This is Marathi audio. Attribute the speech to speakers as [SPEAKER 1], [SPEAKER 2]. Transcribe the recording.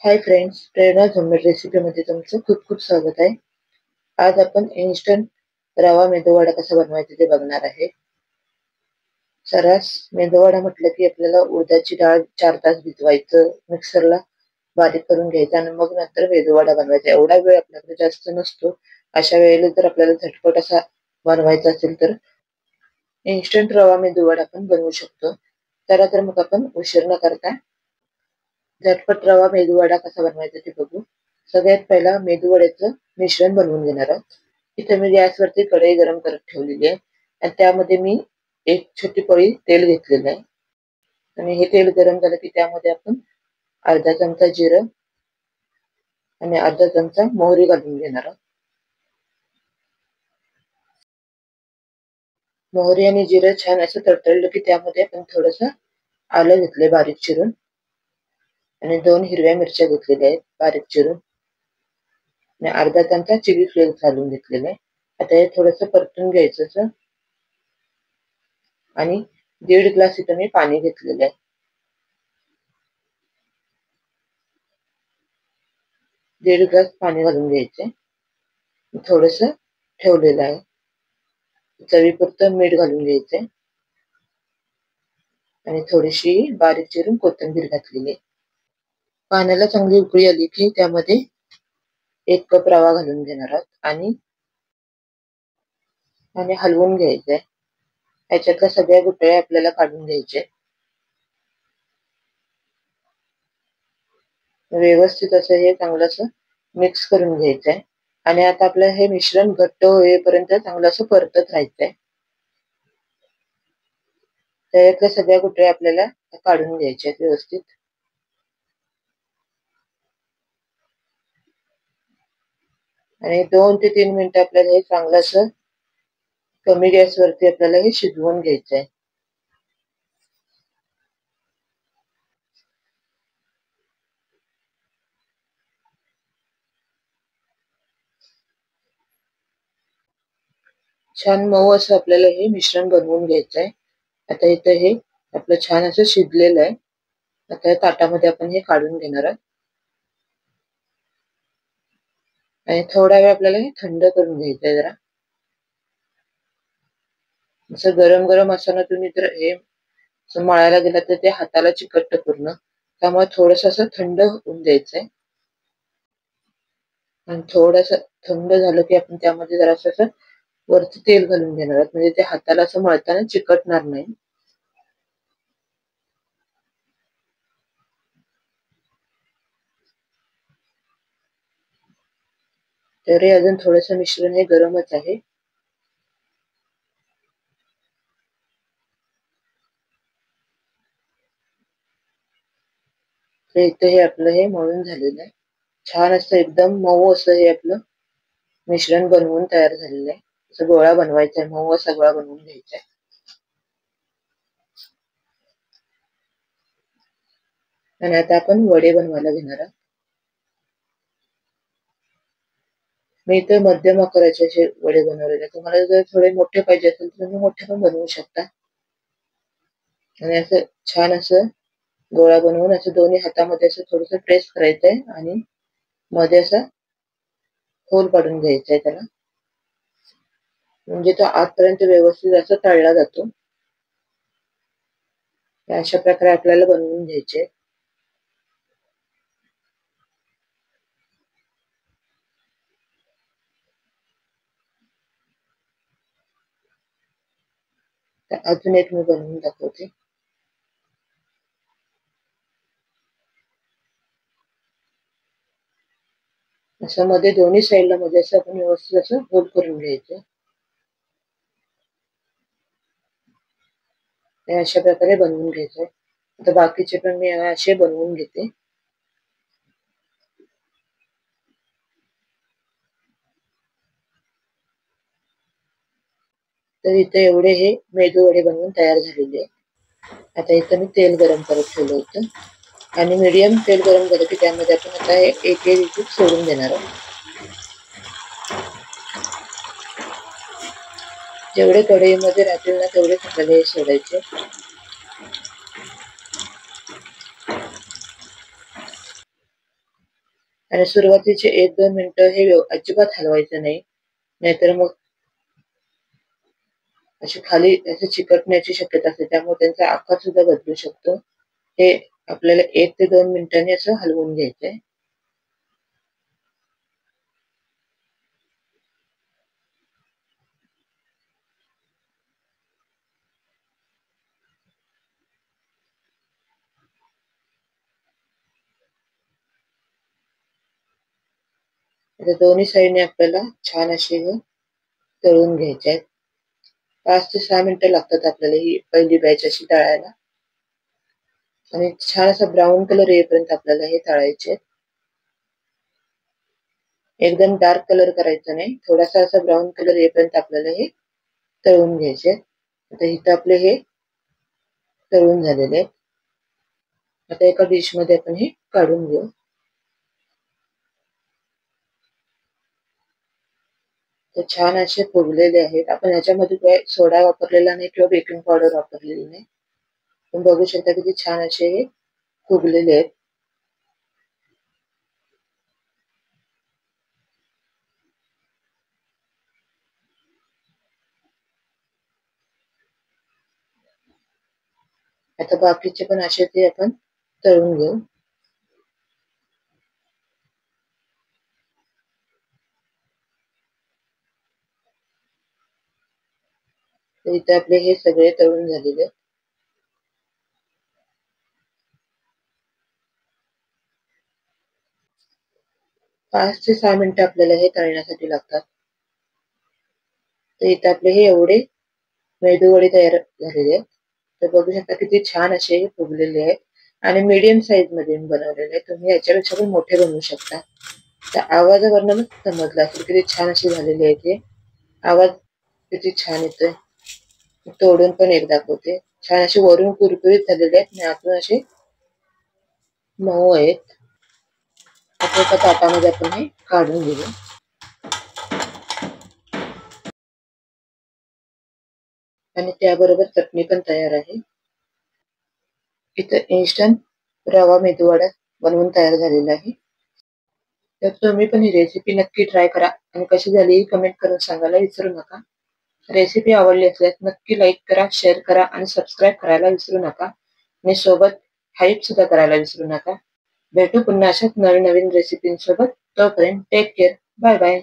[SPEAKER 1] हाय फ्रेंड्स, प्रेरणा झोमेट रेसिपीमध्ये तुमचं खूप खूप स्वागत आहे. आज आपण इन्स्टंट रवा मेदूवडा कसा बनवायचा ते बघणार आहे. सर्रास मेदूवडा म्हटलं की आपल्याला उडदाची डाळ 4 तास भिजवायचं, मिक्सरला बारीक करून घ्यायचं आणि मग नंतर मेदूवडा बनवायचा. एवढा वेळ आपल्याकडे जास्त नसतो. अशा वेळेला जर आपल्याला झटपट असा बनवायचा असेल तर इन्स्टंट रवा मेदूवडा आपण बनवू शकतो. चला तर मग आपण उशीर न करता झटपट रवा मेदूवडा कसा बनवायचा ते बघू. सगळ्यात पहिला मेदूवड्याचं मिश्रण बनवून घेणार आहोत. इथे मी गॅसवरती कढई गरम करत ठेवलेली आहे आणि त्यामध्ये मी एक छोटी पळी तेल घेतलेलं आहे आणि हे तेल गरम झालं की त्यामध्ये आपण अर्धा चमचा जिरं आणि अर्धा चमचा मोहरी घालून घेणार आहोत. मोहरी आणि जिरं छान असं तडतडलं की त्यामध्ये आपण थोडंसं आलं घेतलंय बारीक चिरून आणि 2 हिरव्या मिरच्या घेतलेल्या आहेत बारीक चिरून आणि अर्धा चमचा चिली फ्लेक्स घालून घेतलेला आहे. आता हे थोडंसं परतून घ्यायचं असं आणि 1.5 ग्लास इथं मी पाणी घेतलेलं आहे. 1.5 ग्लास पाणी घालून घ्यायचे. थोडंसं ठेवलेलं आहे. चवीपुरतं मीठ घालून घ्यायचंय आणि थोडीशी बारीक चिरून कोथिंबीर घातलेली आहे. पाण्याला चांगली उकळी आली की त्यामध्ये 1 कप रवा घालून घेणार आहोत आणि हलवून घ्यायचंय. ह्याच्यातल्या सगळ्या गुठळ्या आपल्याला काढून घ्यायचे. व्यवस्थित असं हे चांगलं असं मिक्स करून घ्यायचंय आणि आता आपलं हे मिश्रण घट्ट होईपर्यंत चांगलं असं परतत राहायचंय. त्याच्यातल्या सगळ्या गुठळ्या आपल्याला काढून घ्यायच्या आहेत व्यवस्थित. आणि 2 ते 3 मिनिटं आपल्याला हे चांगलं असं कमी गॅसवरती आपल्याला हे शिजवून घ्यायचंय. छान मऊ असं आपल्याला हे मिश्रण बनवून घ्यायचंय. आता इथं हे आपलं छान असं शिजलेलं आहे. आता या ताटामध्ये आपण हे काढून घेणार आहोत आणि थोडा वेळ आपल्याला हे थंड करून घ्यायचंय जरा. असं गरम गरम असताना तुम्ही जर हे मळायला गेला तर ते हाताला चिकटतं पूर्ण. त्यामुळे थोडंसं असं थंड होऊन द्यायचंय आणि थोडंसं थंड झालं की आपण त्यामध्ये जरासं असं वरती तेल घालून घेणार आहोत म्हणजे ते हाताला असं मळताना चिकटणार नाही. तरी अजून थोडंसं मिश्रण हे गरमच आहे. तर इथं हे आपलं हे मळून झालेलं आहे. छान असं एकदम मऊ असं हे आपलं मिश्रण बनवून तयार झालेलं आहे. असं गोळा बनवायचा आहे, मऊ असा गोळा बनवून घ्यायचा आहे. आणि आता आपण वडे बनवायला घेणार आहोत. मी इथे मध्यम आकाराचे असे वडे बनवलेले. तुम्हाला जर थोडे मोठे पाहिजे असेल तर तुम्ही मोठे पण बनवू शकता. आणि असं छान असं गोळा बनवून असं दोन्ही हातामध्ये असं थोडंसं प्रेस करायचंय आणि मध्ये असा होल पाडून घ्यायचा आहे त्याला. म्हणजे तो आतपर्यंत व्यवस्थित असा तळला जातो. अशा प्रकारे आपल्याला बनवून घ्यायचे. तर अजून एक मी बनवून दाखवते. असं मध्ये दोन्ही साईडला मध्ये असं आपण व्यवस्थित असं होल करून घ्यायचं. हे अशा प्रकारे बनवून घ्यायचंय. आता बाकीचे पण मी असे बनवून घेते. तर इथे एवढे हे मेदू वडे बनवून तयार झालेले आहे. आता इथं मी तेल गरम करत ठेवलं होतं आणि मीडियम तेल गरम झालं की त्यामध्ये आपण आता एक एक सोडून देणार आहोत. जेवढे कढईमध्ये राहतील ना तेवढे आपल्याला हे सोडायचे. आणि सुरुवातीचे 1-2 मिनिटं हे अजिबात हलवायचं नाही, नाहीतर मग अशी खाली त्याचे चिकटण्याची शक्यता असते, त्यामुळे त्यांचा आकार सुद्धा बदलू शकतो. हे आपल्याला 1 ते 2 मिनिटांनी असं हलवून घ्यायचंय. आता दोन्ही साईडने आपल्याला छान असे हे तळून घ्यायचे आहेत. 5 ते 6 मिनिटं लागतात आपल्याला ही पहिली बॅच अशी तळायला. आणि छान असा ब्राऊन कलर येईपर्यंत आपल्याला हे तळायचे आहेत. एकदम डार्क कलर करायचा नाही, थोडासा असा ब्राऊन कलर येईपर्यंत आपल्याला हे तळून घ्यायचे आहेत. आता इथं आपले हे तळून झालेले आहेत. आता एका डिश मध्ये आपण हे काढून घेऊ. तर छान असे फुगलेले आहेत. आपण ह्याच्यामध्ये काही सोडा वापरलेला नाही किंवा बेकिंग पावडर वापरलेली नाही. तुम्ही बघू शकता किती छान असे हे फुगलेले आहेत. आता बाकीचे पण असे ते आपण तळून घेऊ. तर इथे आपले हे सगळे तळून झालेले आहेत. 5 ते 6 मिनिटं आपल्याला हे तळण्यासाठी लागतात. तर इथे आपले हे एवढे मेदूवडे तयार झालेले आहेत. तर बघू शकता किती छान असे फुगलेले आहेत आणि मीडियम साईज मध्ये बनवलेले आहेत. तुम्ही याच्यापेक्षा पण मोठे बनवू शकता. तर आवाजावरनं समजलं असेल किती छान असे झालेले आहेत हे. आवाज किती छान येतोय. तोडून पण एक दाखवते. छान असे वरून कुरकुरीत झालेले आहेत आणि आतून असे मऊ आहेत. आता एका ताटामध्ये आपण हे काढून घेऊ. आणि त्याबरोबर चटणी पण तयार आहे. इथं इन्स्टंट रवा मेदूवडा बनवून तयार झालेला आहे. तर तुम्ही पण ही रेसिपी नक्की ट्राय करा आणि कशी झाली कमेंट करून सांगायला विसरू नका. रेसिपी आवडली असल्यास नक्की लाईक करा, शेअर करा आणि सबस्क्राईब करायला विसरू नका. आणि सोबत हाईप सुद्धा करायला विसरू नका. भेटू पुन्हा अशाच नवीन नवीन रेसिपींसोबत. तोपर्यंत टेक केअर. Bye bye.